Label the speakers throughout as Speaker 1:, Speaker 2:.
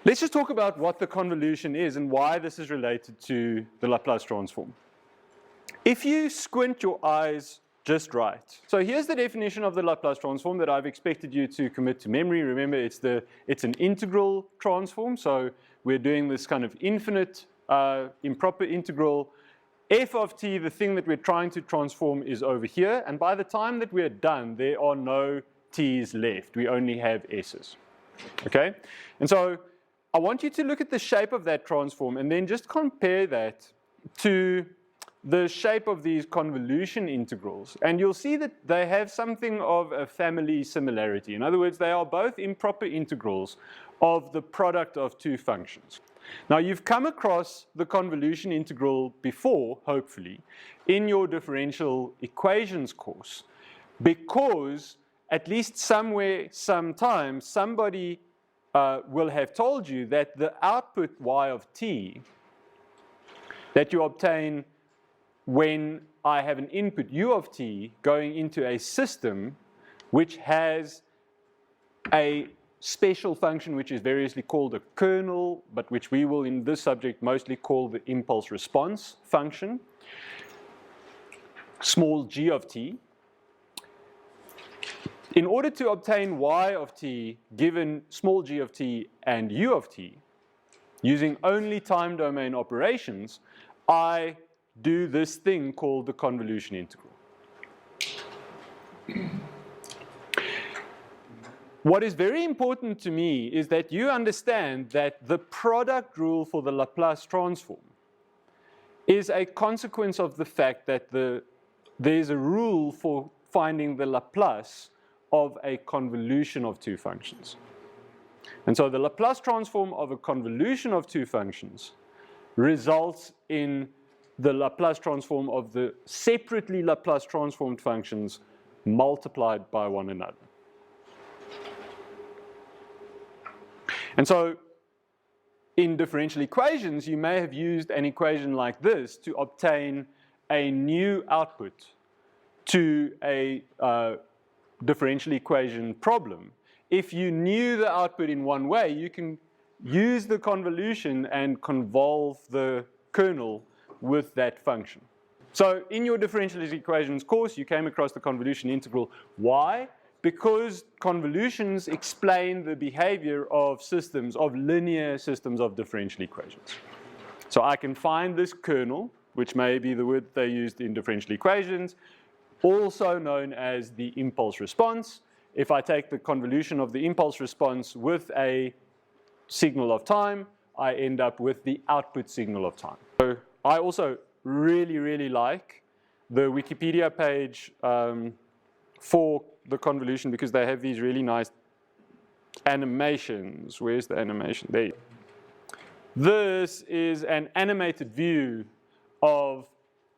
Speaker 1: Let's just talk about what the convolution is and why this is related to the Laplace transform. If you squint your eyes just right. So here's the definition of the Laplace transform that I've expected you to commit to memory. Remember, it's an integral transform, so we're doing this kind of infinite improper integral. F of t, the thing that we're trying to transform, is over here, and by the time that we're done, there are no t's left. We only have s's. Okay? And so I want you to look at the shape of that transform and then just compare that to the shape of these convolution integrals, and you'll see that they have something of a family similarity. In other words, they are both improper integrals of the product of two functions. Now, you've come across the convolution integral before, hopefully, in your differential equations course, because at least somewhere, sometime, somebody will have told you that the output y of t that you obtain when I have an input u of t going into a system which has a special function which is variously called a kernel, but which we will in this subject mostly call the impulse response function, small g of t. In order to obtain y of t given small g of t and u of t, using only time domain operations, I do this thing called the convolution integral. What is very important to me is that you understand that the product rule for the Laplace transform is a consequence of the fact that there's a rule for finding the Laplace of a convolution of two functions. And so the Laplace transform of a convolution of two functions results in the Laplace transform of the separately Laplace transformed functions multiplied by one another. And so in differential equations, you may have used an equation like this to obtain a new output to a differential equation problem. If you knew the output in one way, you can use the convolution and convolve the kernel with that function. So in your differential equations course, you came across the convolution integral. Why? Because convolutions explain the behavior of systems, of linear systems of differential equations. So I can find this kernel, which may be the word they used in differential equations, also known as the impulse response. If I take the convolution of the impulse response with a signal of time, I end up with the output signal of time. So I also really, really like the Wikipedia page for the convolution because they have these really nice animations. Where's the animation? There you go. This is an animated view of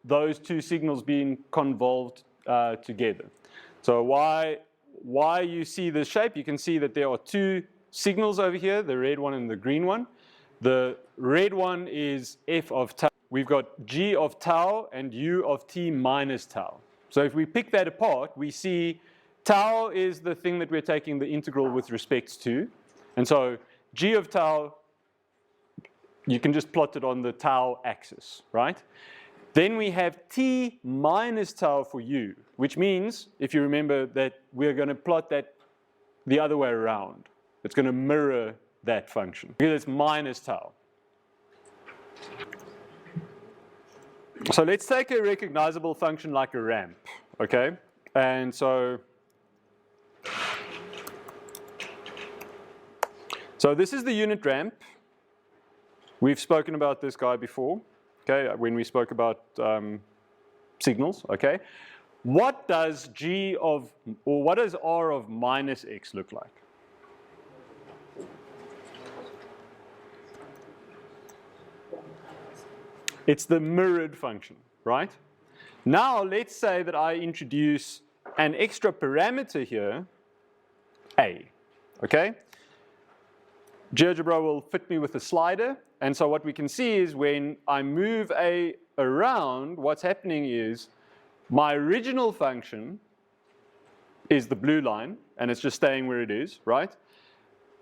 Speaker 1: those two signals being convolved together. So why you see this shape, you can see that there are two signals over here, the red one and the green one. The red one is f of tau. We've got g of tau and u of t minus tau. So if we pick that apart, we see tau is the thing that we're taking the integral with respect to. And so g of tau, you can just plot it on the tau axis, right? Then we have t minus tau for u, which means, if you remember, that we're going to plot that the other way around. It's going to mirror that function because it's minus tau. So let's take a recognizable function like a ramp, okay? And so this is the unit ramp. We've spoken about this guy before, okay, when we spoke about signals, okay? What does what does r of minus x look like? It's the mirrored function, right? Now let's say that I introduce an extra parameter here, a, okay? GeoGebra will fit me with a slider, and so what we can see is when I move a around, what's happening is my original function is the blue line, and it's just staying where it is, right?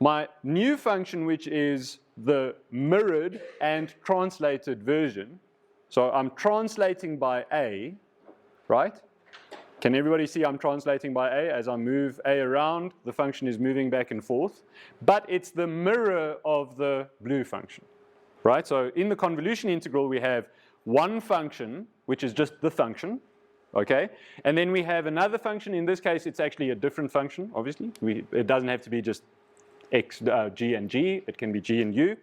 Speaker 1: my new function, which is the mirrored and translated version. So I'm translating by A, right? Can everybody see I'm translating by A? As I move A around, the function is moving back and forth. But it's the mirror of the blue function, right? So in the convolution integral, we have one function, which is just the function, okay? And then we have another function. In this case, it's actually a different function, obviously. It doesn't have to be just x, g, and g. It can be g and u.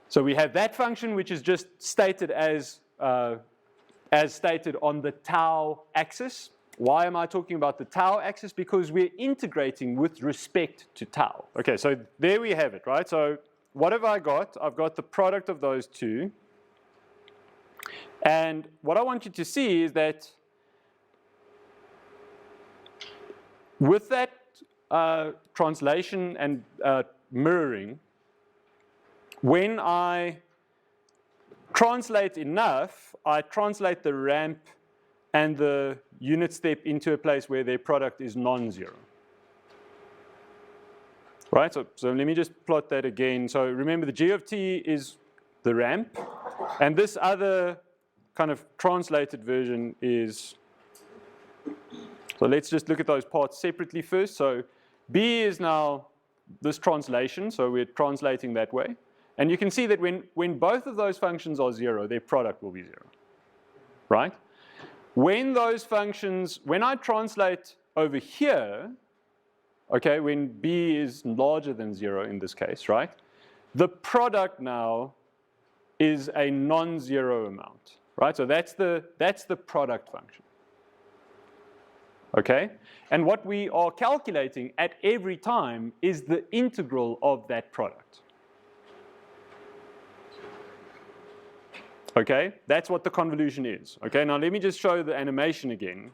Speaker 1: So we have that function, which is just stated as stated on the tau axis. Why am I talking about the tau axis? Because we're integrating with respect to tau. Okay, so there we have it, right? So what have I got? I've got the product of those two. And what I want you to see is that with that translation and mirroring, when I translate enough, I translate the ramp and the unit step into a place where their product is non-zero. Right, so let me just plot that again. So remember, the g of t is the ramp, and this other kind of translated version is, so let's just look at those parts separately first. So b is now this translation, so we're translating that way. And you can see that when both of those functions are zero, their product will be zero, right? When those functions, when I translate over here, okay, when b is larger than zero in this case, right? The product now is a non-zero amount, right? So that's the product function, okay? And what we are calculating at every time is the integral of that product. Okay, that's what the convolution is. Okay, now let me just show the animation again.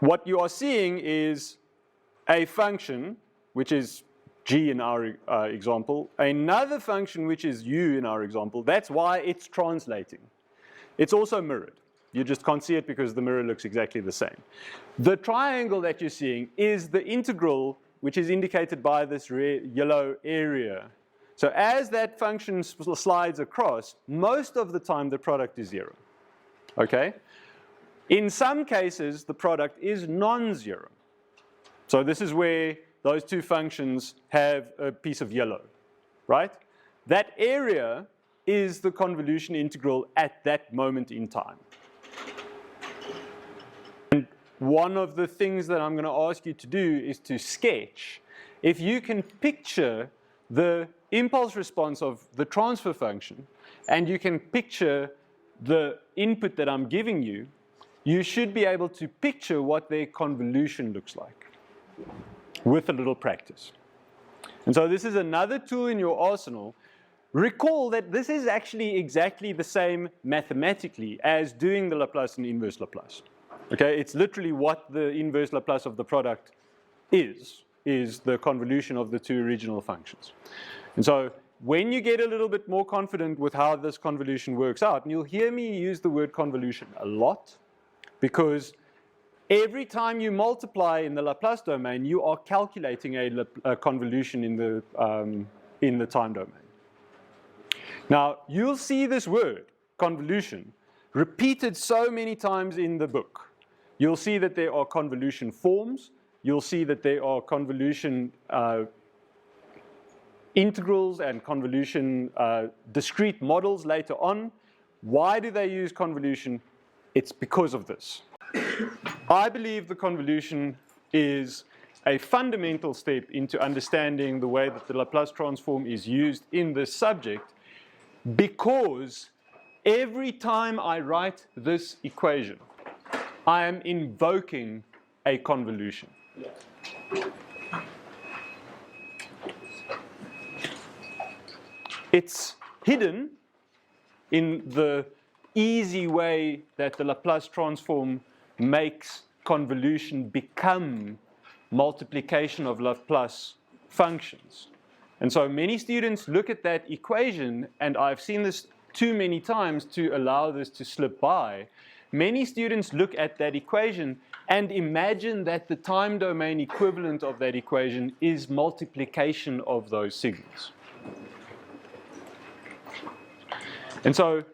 Speaker 1: What you are seeing is a function, which is g in our example, another function, which is u in our example. That's why it's translating. It's also mirrored. You just can't see it because the mirror looks exactly the same. The triangle that you're seeing is the integral, which is indicated by this yellow area. So as that function slides across, most of the time the product is zero, okay? In some cases, the product is non-zero. So this is where those two functions have a piece of yellow, right? That area is the convolution integral at that moment in time. And one of the things that I'm going to ask you to do is to sketch. If you can picture the impulse response of the transfer function, and you can picture the input that I'm giving you, you should be able to picture what their convolution looks like with a little practice. And so this is another tool in your arsenal. Recall that this is actually exactly the same mathematically as doing the Laplace and inverse Laplace. Okay, it's literally what the inverse Laplace of the product is the convolution of the two original functions. And so when you get a little bit more confident with how this convolution works out, and you'll hear me use the word convolution a lot, because every time you multiply in the Laplace domain, you are calculating a convolution in the time domain. Now, you'll see this word, convolution, repeated so many times in the book. You'll see that there are convolution forms. You'll see that there are convolution integrals and convolution discrete models later on. Why do they use convolution? It's because of this. I believe the convolution is a fundamental step into understanding the way that the Laplace transform is used in this subject, because every time I write this equation, I am invoking a convolution. It's hidden in the easy way that the Laplace transform makes convolution become multiplication of Laplace functions. And so many students look at that equation, and I've seen this too many times to allow this to slip by. many students look at that equation and imagine that the time domain equivalent of that equation is multiplication of those signals. And so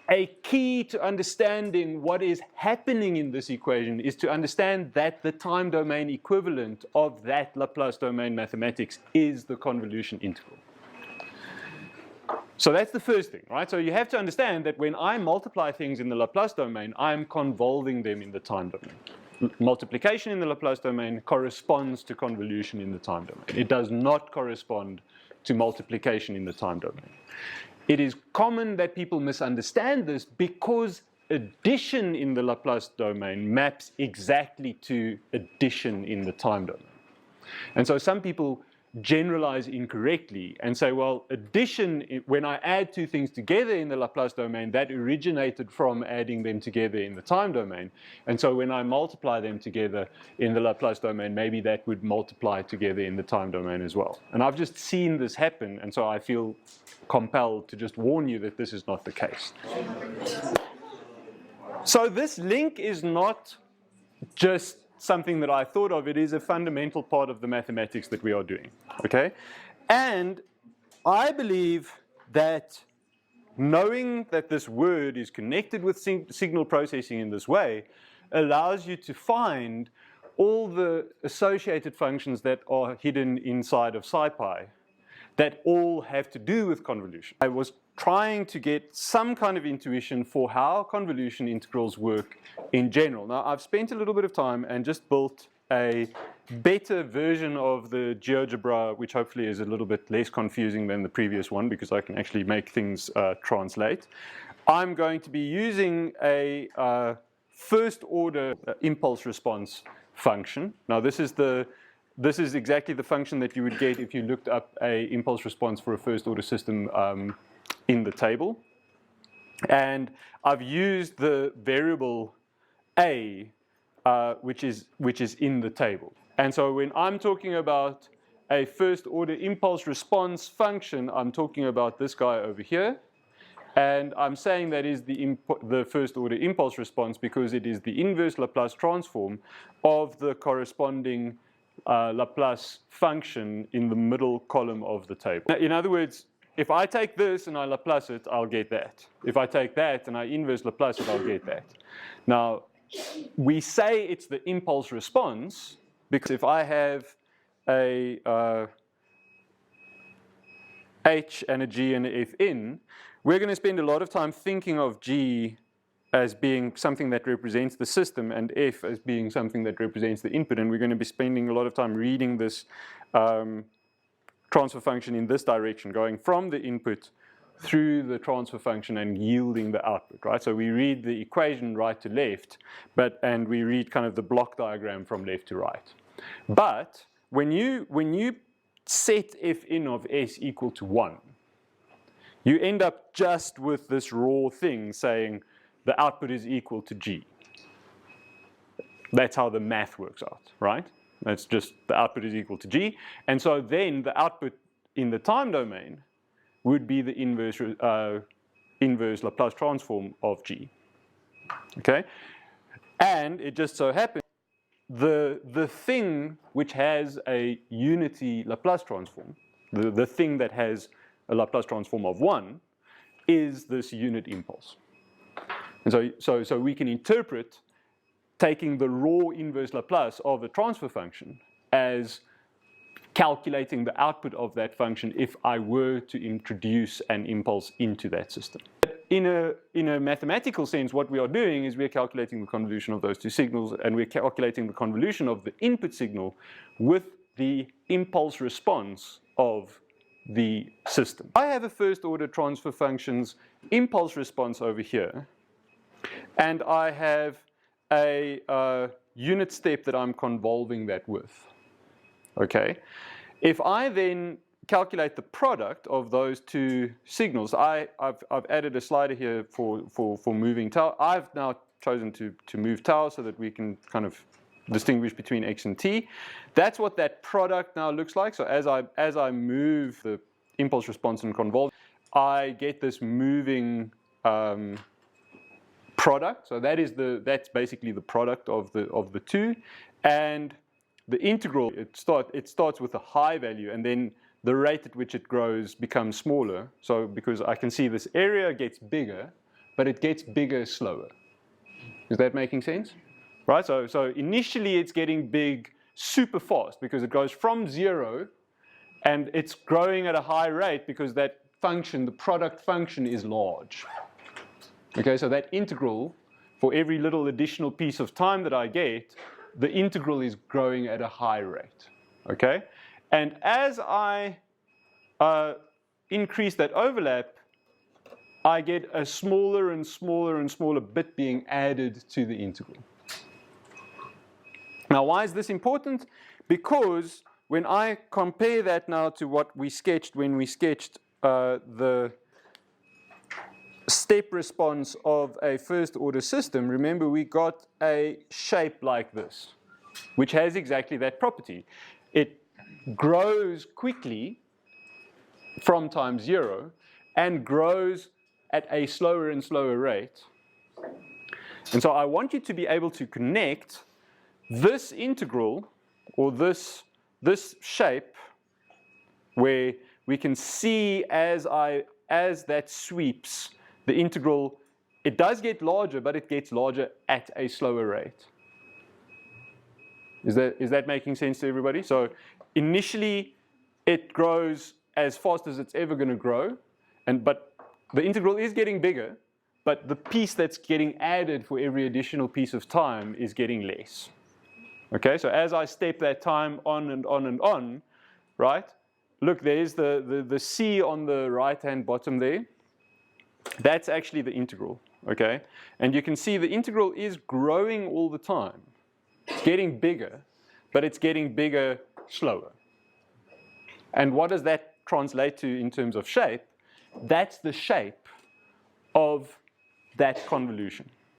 Speaker 1: a key to understanding what is happening in this equation is to understand that the time domain equivalent of that Laplace domain mathematics is the convolution integral. So that's the first thing, right? So you have to understand that when I multiply things in the Laplace domain, I'm convolving them in the time domain. Multiplication in the Laplace domain corresponds to convolution in the time domain. It does not correspond to multiplication in the time domain. It is common that people misunderstand this because addition in the Laplace domain maps exactly to addition in the time domain. And so some people generalize incorrectly and say, well, addition, when I add two things together in the Laplace domain, that originated from adding them together in the time domain. And so when I multiply them together in the Laplace domain, maybe that would multiply together in the time domain as well. And I've just seen this happen, and so I feel compelled to just warn you that this is not the case. So this link is not just something that I thought of. It is a fundamental part of the mathematics that we are doing, okay? And I believe that knowing that this word is connected with signal processing in this way allows you to find all the associated functions that are hidden inside of SciPy that all have to do with convolution. I was trying to get some kind of intuition for how convolution integrals work in general. Now, I've spent a little bit of time and just built a better version of the GeoGebra, which hopefully is a little bit less confusing than the previous one because I can actually make things translate. I'm going to be using a first order impulse response function. Now, this is exactly the function that you would get if you looked up an impulse response for a first order system in the table. And I've used the variable a, which is in the table. And so when I'm talking about a first order impulse response function, I'm talking about this guy over here. And I'm saying that is the first order impulse response because it is the inverse Laplace transform of the corresponding Laplace function in the middle column of the table. Now, in other words, if I take this and I Laplace it, I'll get that. If I take that and I inverse Laplace it, I'll get that. Now, we say it's the impulse response because if I have a H and a G and an F in, we're going to spend a lot of time thinking of G as being something that represents the system and F as being something that represents the input. And we're going to be spending a lot of time reading this transfer function in this direction, going from the input through the transfer function and yielding the output, right? So we read the equation right to left, and we read kind of the block diagram from left to right. But when you set f in of s equal to 1, you end up just with this raw thing saying the output is equal to g. That's how the math works out, right? That's just the output is equal to g. And so then the output in the time domain would be the inverse Laplace transform of g. Okay? And it just so happens the thing which has a unity Laplace transform, the thing that has a Laplace transform of 1, is this unit impulse. And so we can interpret taking the raw inverse Laplace of a transfer function as calculating the output of that function if I were to introduce an impulse into that system. In a mathematical sense, what we are doing is we're calculating the convolution of those two signals, and we're calculating the convolution of the input signal with the impulse response of the system. I have a first order transfer function's impulse response over here, and I have a unit step that I'm convolving that with. Okay? If I then calculate the product of those two signals, I've added a slider here for moving tau. I've now chosen to move tau so that we can kind of distinguish between x and t. That's what that product now looks like. So as I move the impulse response and convolve, I get this moving product. So that's basically the product of the two. And the integral, it starts with a high value, and then the rate at which it grows becomes smaller. So because I can see this area gets bigger, but it gets bigger slower. Is that making sense? Right, so initially it's getting big super fast because it goes from 0 and it's growing at a high rate because that function, the product function, is large. Okay, so that integral, for every little additional piece of time that I get, the integral is growing at a high rate. Okay, and as I increase that overlap, I get a smaller and smaller and smaller bit being added to the integral. Now, why is this important? Because when I compare that now to what we sketched when we sketched the step response of a first order system, remember we got a shape like this, which has exactly that property. It grows quickly from time 0 and grows at a slower and slower rate. And so I want you to be able to connect this integral, or this shape, where we can see as that sweeps, the integral, it does get larger, but it gets larger at a slower rate. Is that making sense to everybody? So initially it grows as fast as it's ever going to grow, but the integral is getting bigger, but the piece that's getting added for every additional piece of time is getting less. Okay, so as I step that time on and on and on, right? Look, there's the C on the right-hand bottom there. That's actually the integral, okay? And you can see the integral is growing all the time. It's getting bigger, but it's getting bigger slower. And what does that translate to in terms of shape? That's the shape of that convolution.